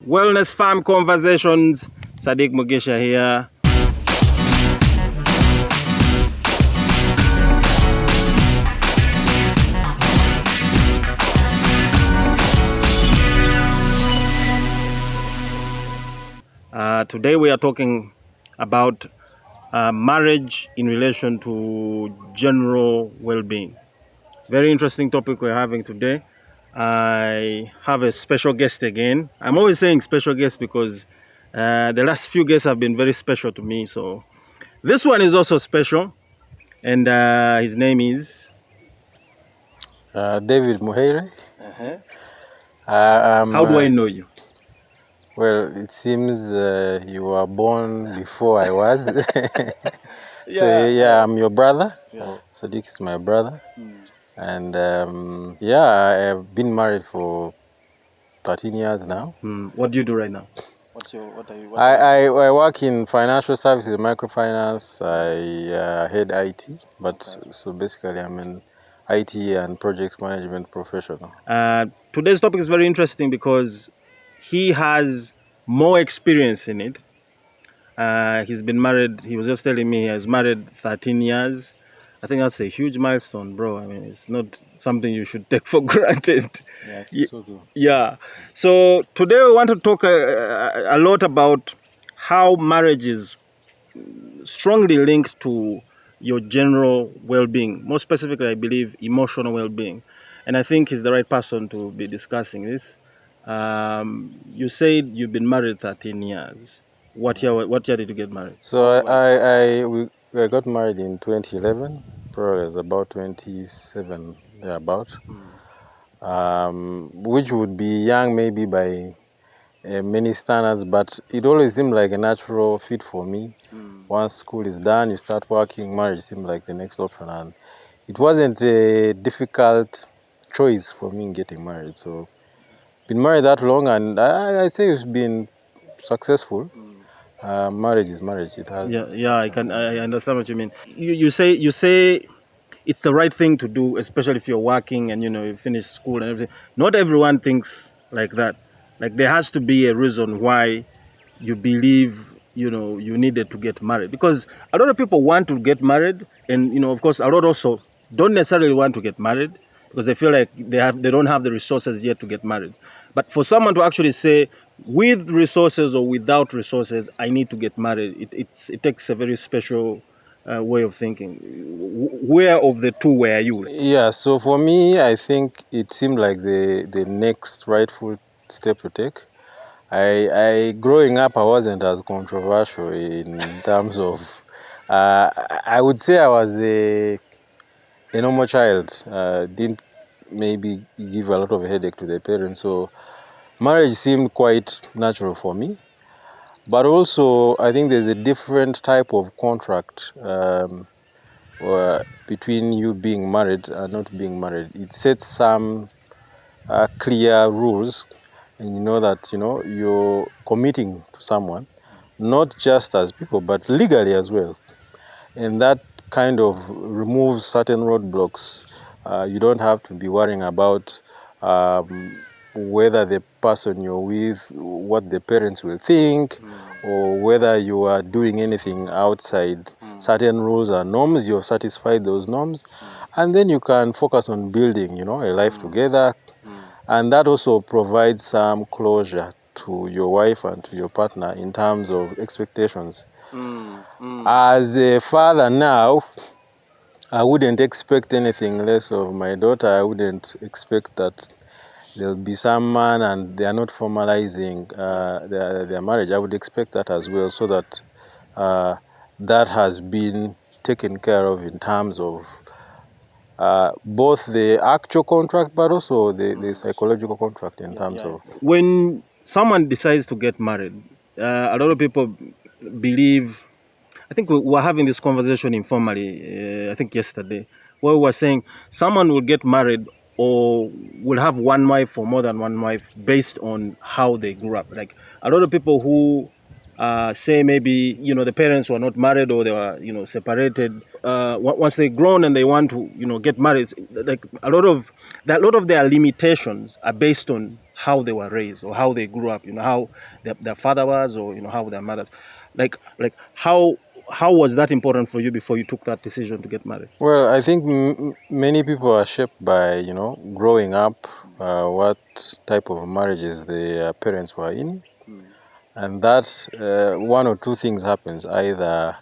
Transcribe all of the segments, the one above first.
Wellness Farm Conversations. Sadiq Mugisha here. Today we are talking about marriage in relation to general well-being. Very interesting topic we're having today. I have a special guest again. I'm always saying special guest because the last few guests have been very special to me. So this one is also special, and his name is David Muheirwe. How do I know you? Well, it seems you were born before I was. I'm your brother. Yeah. Sadiq is my brother. And I have been married for 13 years now. What do you do right now? I work in financial services, microfinance. I head IT, so basically I'm an IT and project management professional. Today's topic is very interesting because he has more experience in it. He's been married, he was just telling me he has married 13 years. I think that's a huge milestone, bro. I mean, it's not something you should take for granted. Yeah, I think so too. Yeah. So today we want to talk a lot about how marriage is strongly linked to your general well-being. More specifically, I believe emotional well-being. And I think he's the right person to be discussing this. You said you've been married 13 years. What year did you get married? So I got married in 2011. Probably was about 27 thereabout. Which would be young maybe by many standards, but it always seemed like a natural fit for me. Once school is done, you start working, marriage seemed like the next option, and it wasn't a difficult choice for me in getting married. So been married that long, and I say it's been successful. Marriage is marriage. It has. I understand what you mean. You say it's the right thing to do, especially if you're working and you finish school and everything. Not everyone thinks like that. Like there has to be a reason why you believe you needed to get married, because a lot of people want to get married, and of course a lot also don't necessarily want to get married because they feel like they don't have the resources yet to get married. But for someone to actually say, with resources or without resources, I need to get married, it takes a very special way of thinking. Where of the two were you? Yeah, so for me, I think it seemed like the next rightful step to take. I growing up, I wasn't as controversial in terms of. I would say I was a normal child. Didn't maybe give a lot of headache to the parents, so marriage seemed quite natural for me. But also, I think there's a different type of contract between you being married and not being married. It sets some clear rules, and you know that you're committing to someone, not just as people but legally as well, and that kind of removes certain roadblocks. You don't have to be worrying about whether the person you're with, what the parents will think, or whether you are doing anything outside certain rules and norms. You've satisfied those norms, and then you can focus on building a life together. And that also provides some closure to your wife and to your partner in terms of expectations. As a father now, I wouldn't expect anything less of my daughter. I wouldn't expect that there'll be some man and they are not formalizing their marriage. I would expect that as well, so that that has been taken care of in terms of both the actual contract, but also the psychological contract in terms of. When someone decides to get married, a lot of people believe, I think we were having this conversation informally, I think yesterday, where we were saying someone will get married or will have one wife or more than one wife based on how they grew up. Like a lot of people who say maybe the parents were not married or they were separated. Once they're grown and they want to get married, like a lot of their limitations are based on how they were raised or how they grew up, how their father was, or how their mothers. Like how was that important for you before you took that decision to get married? Well, I think many people are shaped by, growing up, what type of marriages their parents were in. And that one or two things happens. Either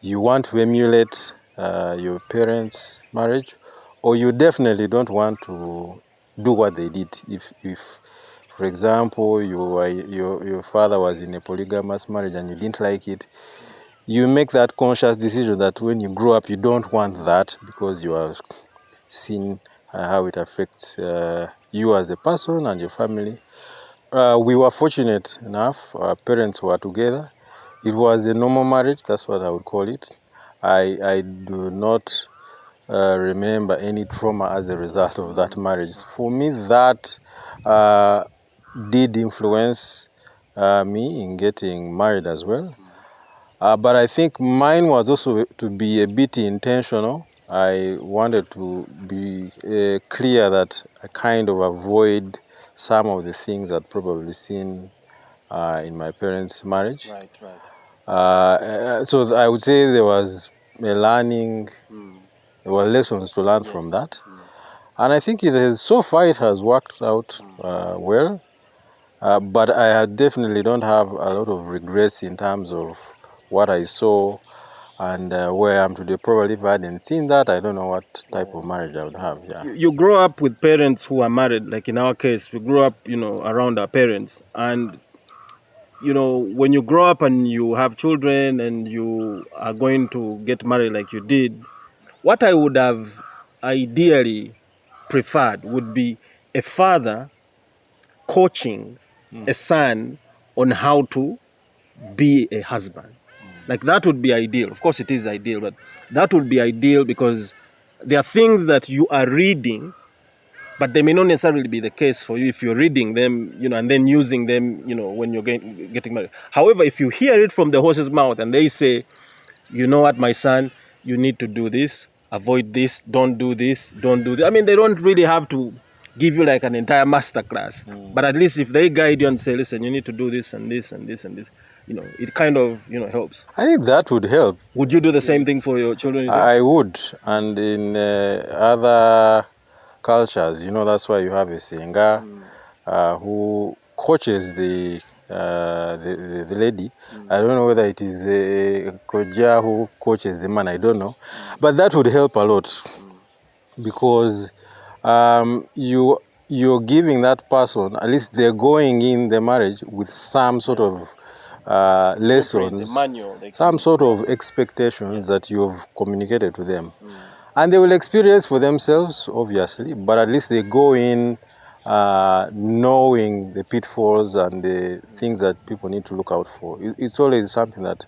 you want to emulate your parents' marriage, or you definitely don't want to do what they did. If for example, your father was in a polygamous marriage and you didn't like it, you make that conscious decision that when you grow up, you don't want that, because you have seen how it affects you as a person and your family. We were fortunate enough, our parents were together. It was a normal marriage, that's what I would call it. I do not remember any trauma as a result of that marriage. For me, that did influence me in getting married as well. But I think mine was also to be a bit intentional. I wanted to be clear that I kind of avoid some of the things I'd probably seen in my parents' marriage. So I would say there was a learning, there were lessons to learn from that. And I think so far it has worked out well. But I definitely don't have a lot of regrets in terms of what I saw and where I am today. Probably if I hadn't seen that, I don't know what type of marriage I would have. Yeah. You grow up with parents who are married. Like in our case, we grew up, around our parents. And, when you grow up and you have children and you are going to get married like you did, what I would have ideally preferred would be a father coaching a son on how to be a husband. Like that would be ideal. Of course, it is ideal, but that would be ideal because there are things that you are reading, but they may not necessarily be the case for you if you're reading them, and then using them, when you're getting married. However, if you hear it from the horse's mouth and they say, you know what, my son, you need to do this, avoid this, don't do this, don't do this. I mean, they don't really have to give you like an entire master class, but at least if they guide you and say, listen, you need to do this and this and this and this, it kind of, helps. I think that would help. Would you do the same thing for your children? I would. And in other cultures, that's why you have a singer who coaches the lady. I don't know whether it is a koja who coaches the man, I don't know. But that would help a lot, because you're giving that person, at least they're going in the marriage with some sort of lessons, some sort of expectations that you've communicated to them. And they will experience for themselves, obviously, but at least they go in knowing the pitfalls and the things that people need to look out for. It's always something that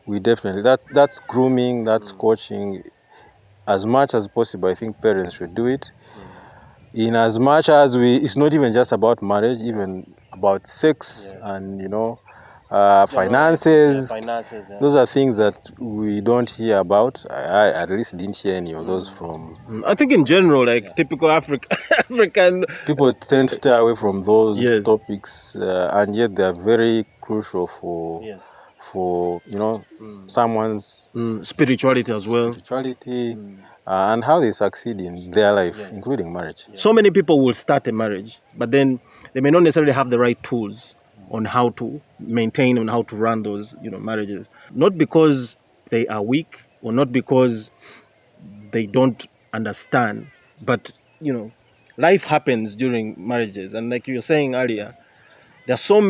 we definitely, that's grooming, that's coaching. As much as possible, I think parents should do it. In as much as it's not even just about marriage, even about sex and, finances. Those are things that we don't hear about. I at least didn't hear any of those from. I think in general, like typical African people tend to stay away from those topics, and yet they are very crucial for someone's spirituality as well. And how they succeed in their life, including marriage. So many people will start a marriage, but then they may not necessarily have the right tools on how to maintain and how to run those, marriages. Not because they are weak or not because they don't understand, but life happens during marriages, and like you were saying earlier, there's so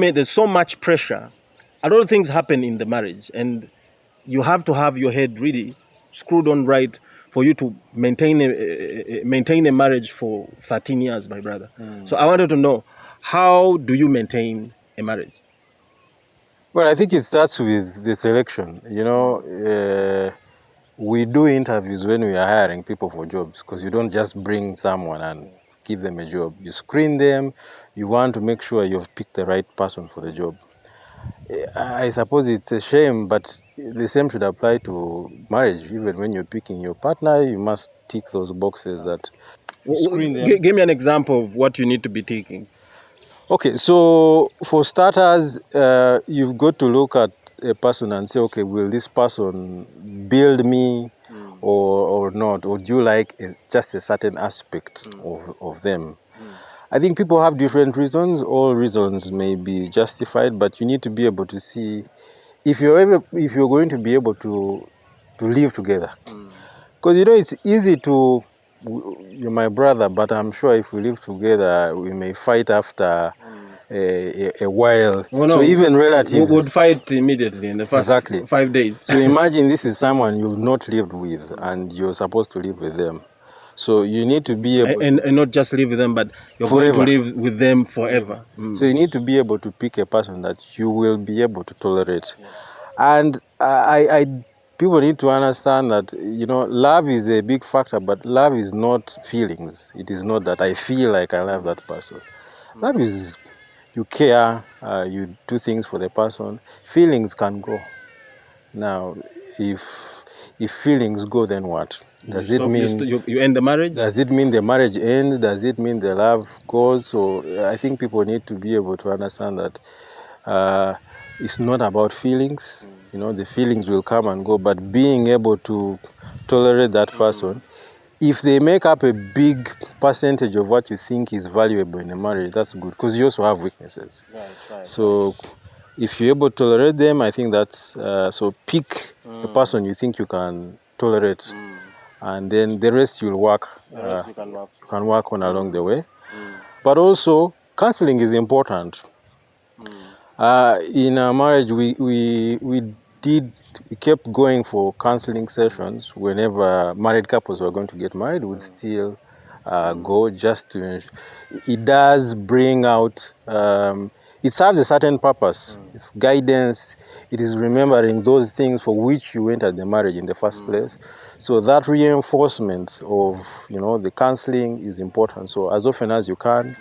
much pressure. A lot of things happen in the marriage, and you have to have your head really screwed on right for you to maintain a marriage for 13 years, my brother. So I wanted to know, how do you maintain a marriage? Well, I think it starts with the selection. We do interviews when we are hiring people for jobs, because you don't just bring someone and give them a job. You screen them. You want to make sure you've picked the right person for the job. I suppose it's a shame, but the same should apply to marriage. Even when you're picking your partner, you must tick those boxes that screen them. Give me an example of what you need to be taking. Okay, so for starters, you've got to look at a person and say, okay, will this person build me or not? Or do you like just a certain aspect of them? I think people have different reasons. All reasons may be justified, but you need to be able to see if you're going to be able to live together. Because it's easy to, you're my brother, but I'm sure if we live together, we may fight after a while. Well, So no, even we relatives. would fight immediately in the first Exactly. 5 days. So imagine this is someone you've not lived with and you're supposed to live with them. So you need to be able and to, not just live with them, but you're forever. going to live with them forever. So you need to be able to pick a person that you will be able to tolerate. And people need to understand that love is a big factor, but love is not feelings. It is not that I feel like I love that person. Love is you care, you do things for the person. Feelings can go. Now, if feelings go, then what? Does it mean you end the marriage? does it mean the marriage ends? Does it mean the love goes? So I think people need to be able to understand that it's not about feelings. The feelings will come and go, but being able to tolerate that person, if they make up a big percentage of what you think is valuable in a marriage, that's good, because you also have weaknesses. So if you're able to tolerate them, I think that's so pick a person you think you can tolerate, and then the rest you'll work. You can work on along the way. But also, counseling is important. In our marriage, we kept going for counseling sessions whenever married couples were going to get married. We'd still go just to. It does bring out. It serves a certain purpose. It's guidance. It is remembering those things for which you entered the marriage in the first place. So that reinforcement of the counseling is important. So as often as you can,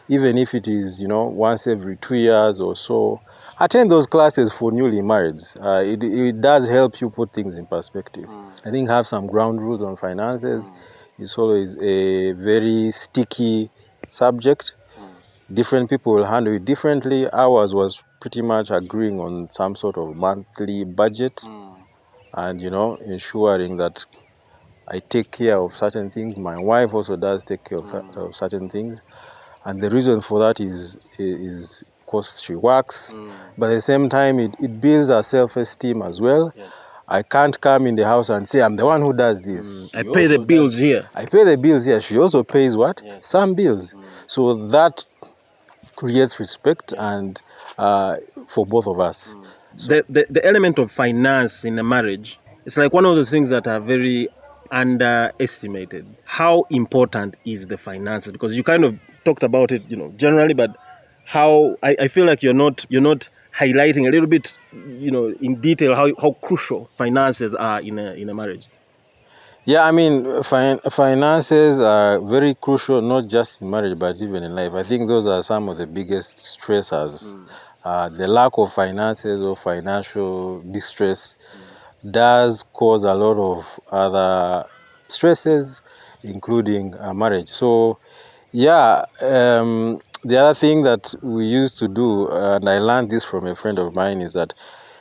even if it is once every 2 years or so, attend those classes for newly marrieds. It does help you put things in perspective. I think have some ground rules on finances. It's always a very sticky subject. Different people will handle it differently. Ours was pretty much agreeing on some sort of monthly budget and ensuring that I take care of certain things. My wife also does take care of certain things. And the reason for that is because she works, but at the same time it builds her self-esteem as well. I can't come in the house and say I'm the one who does this. I pay the bills here. I pay the bills here. She also pays what? Some bills. So that creates respect and for both of us. The element of finance in a marriage, it's like one of the things that are very underestimated. How important is the finances? Because you kind of talked about it, generally, but how I feel like you're not highlighting a little bit, in detail how crucial finances are in a marriage. Yeah, I mean, finances are very crucial, not just in marriage, but even in life. I think those are some of the biggest stressors. The lack of finances or financial distress does cause a lot of other stresses, including marriage. So, yeah, the other thing that we used to do, and I learned this from a friend of mine, is that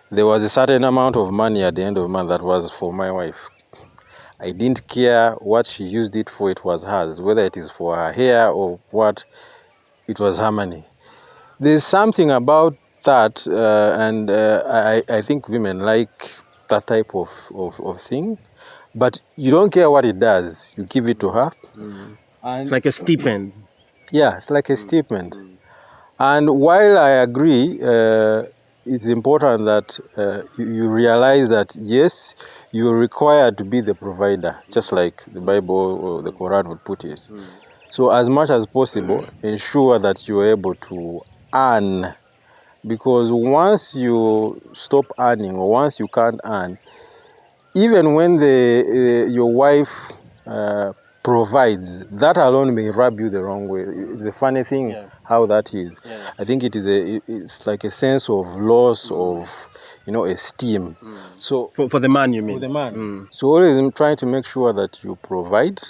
there was a certain amount of money at the end of the month that was for my wife. I didn't care what she used it for, it was hers. Whether it is for her hair or what, it was her money. There's something about that, and I think women like that type of thing. But you don't care what it does, you give it to her. It's like a stipend. Yeah, it's like a statement. And while I agree, it's important that you realize that, yes, you're required to be the provider, just like the Bible or the Quran would put it. So as much as possible, ensure that you're able to earn, because once you stop earning or once you can't earn, even when your wife provides, that alone may rub you the wrong way. It's a funny thing how that is. I think it's like a sense of loss of esteem. So For the man, you mean? for the man. So always I'm trying to make sure that you provide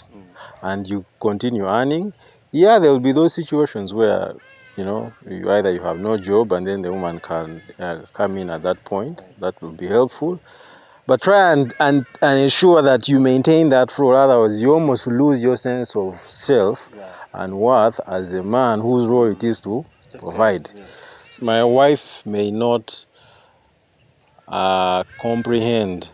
and you continue earning. Yeah, there will be those situations where you either you have no job and then the woman can come in at that point. That will be helpful. But try and ensure that you maintain that role. Otherwise, you almost lose your sense of self and worth as a man whose role it is to provide. My wife may not comprehend,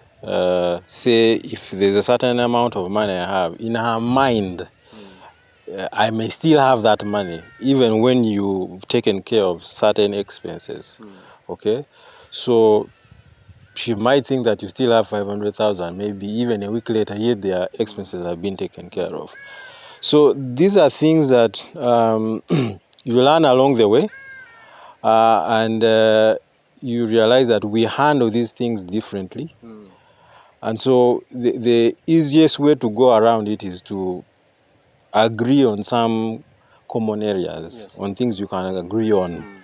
say, if there's a certain amount of money I have, in her mind, I may still have that money, even when you've taken care of certain expenses. Okay? So she might think that you still have 500,000, maybe even a week later, yet their expenses have been taken care of. So these are things that you learn along the way, and you realize that we handle these things differently. And so the easiest way to go around it is to agree on some common areas, on things you can agree on.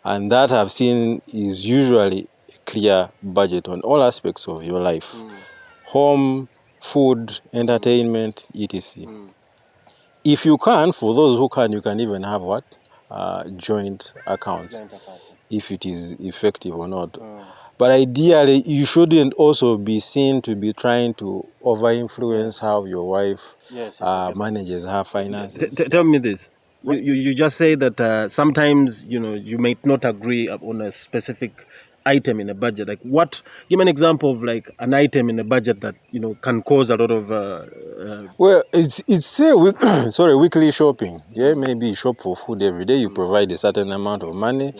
And that I've seen is usually a clear budget on all aspects of your life. Home, food, entertainment, etc. If you can, for those who can, you can even have what? Joint accounts, if it is effective or not. But ideally, you shouldn't also be seen to be trying to over-influence how your wife manages her finances. Tell me this. You just say that sometimes you might not agree on a specific item in a budget. Like what? Give me an example of like an item in a budget that can cause a lot of. Well, it's say weekly shopping. Yeah, maybe you shop for food every day. You provide a certain amount of money.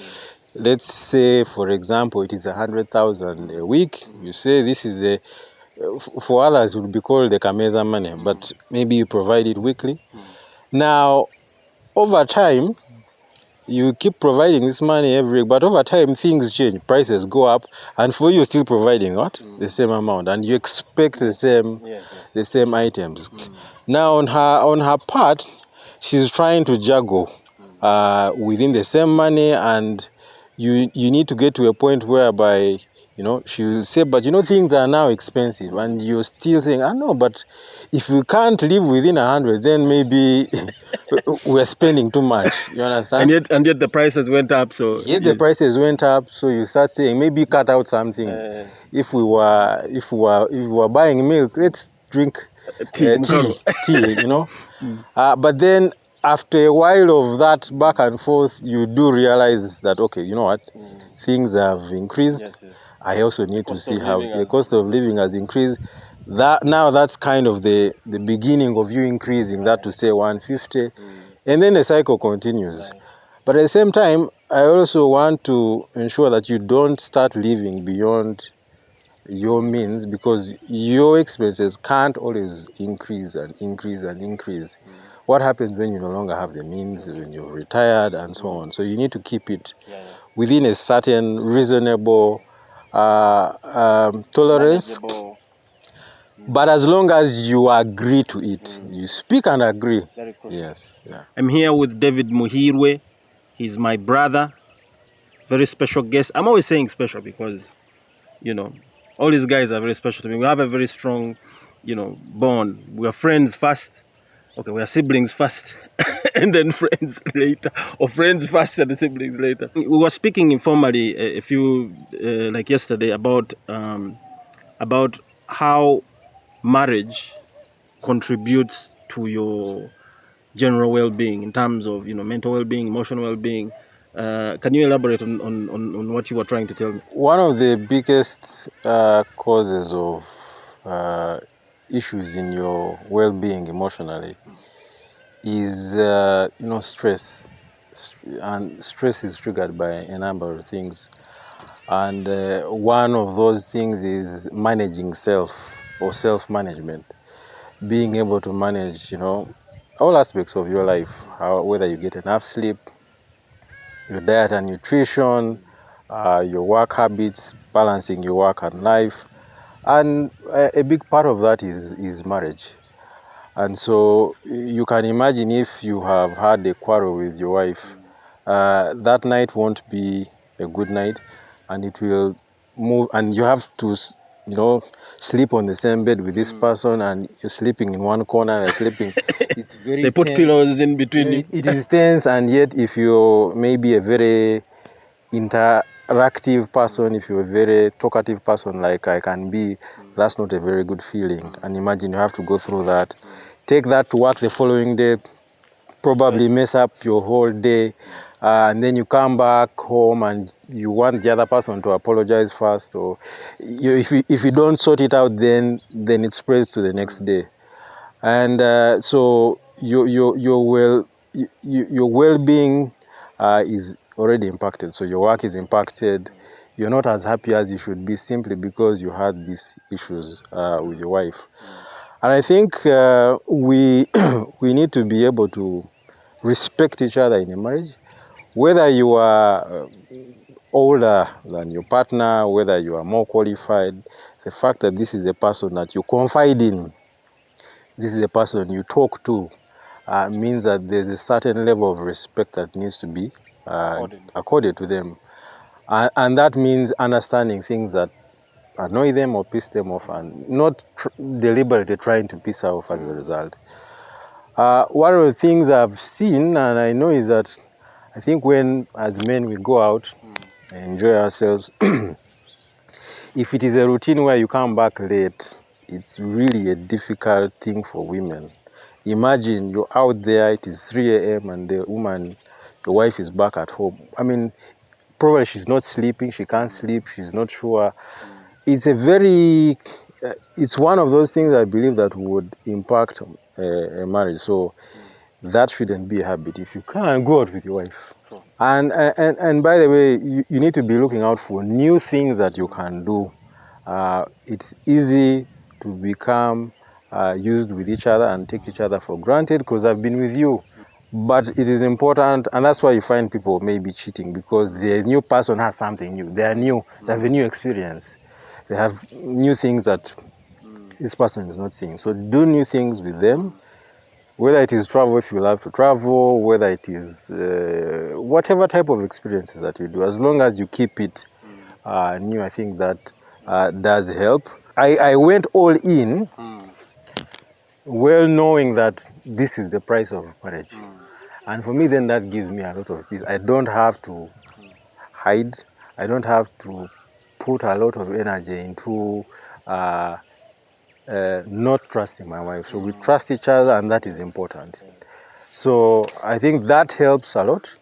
Let's say, for example, it is 100,000 a week. You say this is the for others it would be called the Kameza money, but maybe you provide it weekly. Now, over time, you keep providing this money every week, but over time things change, prices go up, and for you still providing what? The same amount, and you expect the same items. Now on her part, she's trying to juggle within the same money, and you need to get to a point whereby she'll say, but things are now expensive, and you're still saying, no, but if we can't live within 100, then maybe we're spending too much. You understand? And yet the prices went up. So the prices went up, so you start saying maybe cut out some things. If we were buying milk, let's drink tea. But then after a while of that back and forth, you do realize that, okay, you know what, things have increased. I also need to see how the cost of living has increased. That's kind of the beginning of you increasing that to say 150, and then the cycle continues. But at the same time, I also want to ensure that you don't start living beyond your means, because your expenses can't always increase and increase and increase. What happens when you no longer have the means, when you're retired and so on? So you need to keep it within a certain reasonable tolerance. But as long as you agree to it, you speak and agree. Yes. Yeah. I'm here with David Muheirwe. He's my brother, very special guest. I'm always saying special because, all these guys are very special to me. We have a very strong, bond. We are friends first. Okay, we are siblings first, and then friends later, or friends first and the siblings later. We were speaking informally a few, like yesterday, about how marriage contributes to your general well-being in terms of mental well-being, emotional well-being. Can you elaborate on what you were trying to tell me? One of the biggest causes of issues in your well-being emotionally is stress, and stress is triggered by a number of things, and one of those things is managing self, or self-management, being able to manage all aspects of your life, whether you get enough sleep, your diet and nutrition, your work habits, balancing your work and life. And a big part of that is marriage. And so you can imagine, if you have had a quarrel with your wife, that night won't be a good night, and it will move, and you have to sleep on the same bed with this person, and you're sleeping in one corner, you're sleeping. It's very They put tense. pillows in between you. It is tense, and yet if you're maybe a very interactive person, if you're a very talkative person like I can be, that's not a very good feeling. And imagine you have to go through that. Take that to work the following day, probably mess up your whole day, and then you come back home and you want the other person to apologize first, or if you don't sort it out, then it spreads to the next day. And so your well-being is already impacted. So your work is impacted. You're not as happy as you should be, simply because you had these issues with your wife. And I think we we need to be able to respect each other in a marriage, whether you are older than your partner, whether you are more qualified. The fact that this is the person that you confide in, this is the person you talk to, means that there's a certain level of respect that needs to be accorded to them. And that means understanding things that annoy them or piss them off, and not deliberately trying to piss her off as a result. One of the things I've seen and I know is that I think when, as men, we go out and enjoy ourselves, if it is a routine where you come back late, it's really a difficult thing for women. Imagine you're out there, it is 3 a.m. and the woman, your wife, is back at home. I mean, probably she's not sleeping, she can't sleep, she's not sure. It's it's one of those things I believe that would impact a marriage. So that shouldn't be a habit. If you can, go out with your wife. And by the way, you need to be looking out for new things that you can do. It's easy to become used with each other and take each other for granted because I've been with you. But it is important, and that's why you find people maybe cheating, because the new person has something new. They are new, they have a new experience. They have new things that this person is not seeing. So do new things with them, whether it is travel, if you love to travel, whether it is whatever type of experiences that you do, as long as you keep it new, I think that does help. I went all in, well knowing that this is the price of marriage. And for me, then that gives me a lot of peace. I don't have to hide. I don't have to put a lot of energy into not trusting my wife. So we trust each other, and that is important. So I think that helps a lot.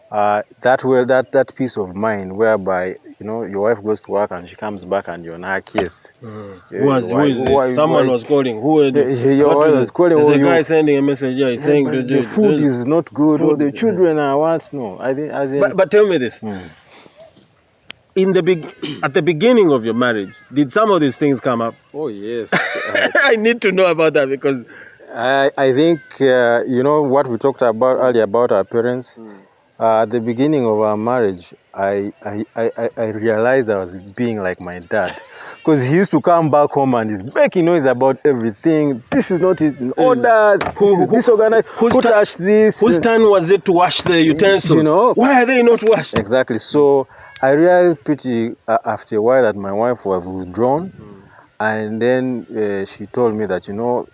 That peace of mind, whereby your wife goes to work and she comes back and you're like, yes. Who is this? Someone was calling. Who are you? Your wife was calling. There's a guy sending a message. Yeah, he's saying the food is not good, or the children are what? No, I think as in. But tell me this: at the beginning of your marriage, did some of these things come up? Oh yes. I need to know about that, because I think what we talked about earlier about our parents. At the beginning of our marriage, I realized I was being like my dad, because he used to come back home and he's making noise about everything. This is not in order. This is disorganized. Who touched this? Whose turn was it to wash the utensils? Why are they not washed? Exactly. So I realized pretty after a while that my wife was withdrawn, and then she told me that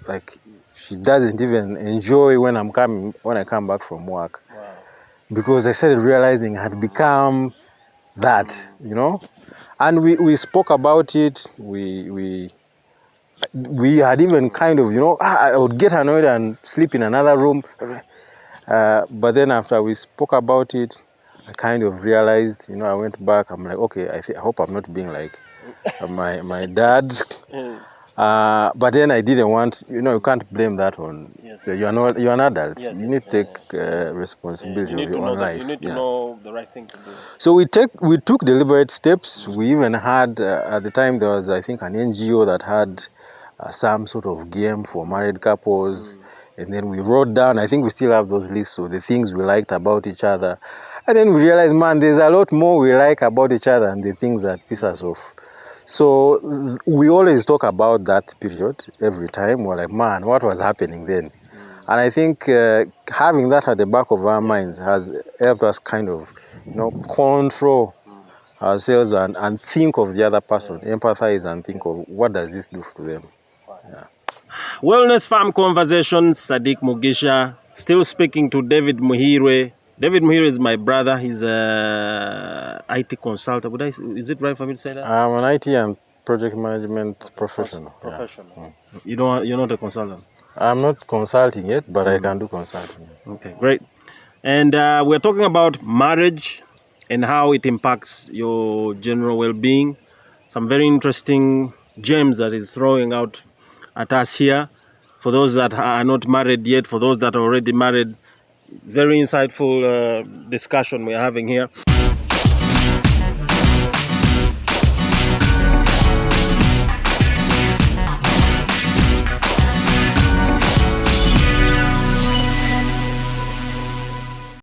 like she doesn't even enjoy when I come back from work. Because I started realizing I had become that, and we spoke about it. We had even kind of, I would get annoyed and sleep in another room. But then after we spoke about it, I kind of realized, I went back. I'm like, okay, I hope I'm not being like my dad. But then I didn't want, you can't blame that on. You're an adult. You need to take responsibility of your own life. You need to know the right thing to do. So we took deliberate steps. We even had at the time there was, I think, an NGO that had some sort of game for married couples, and then we wrote down. I think we still have those lists of the things we liked about each other, and then we realized, man, there's a lot more we like about each other than the things that piss us off. So we always talk about that period every time. We're like, man, what was happening then? And I think having that at the back of our minds has helped us kind of, control ourselves and think of the other person, empathize and think of what does this do to them. Yeah. Wellness Farm Conversations, Sadiq Mugisha, still speaking to David Muheirwe. David Muheirwe is my brother. He's a IT consultant. Is it right for me to say that? I'm an IT and project management professional. Professional. Yeah. You're not a consultant? I'm not consulting yet, but I can do consulting. Okay, great. And we're talking about marriage and how it impacts your general well-being. Some very interesting gems that is throwing out at us here. For those that are not married yet, for those that are already married, very insightful discussion we're having here.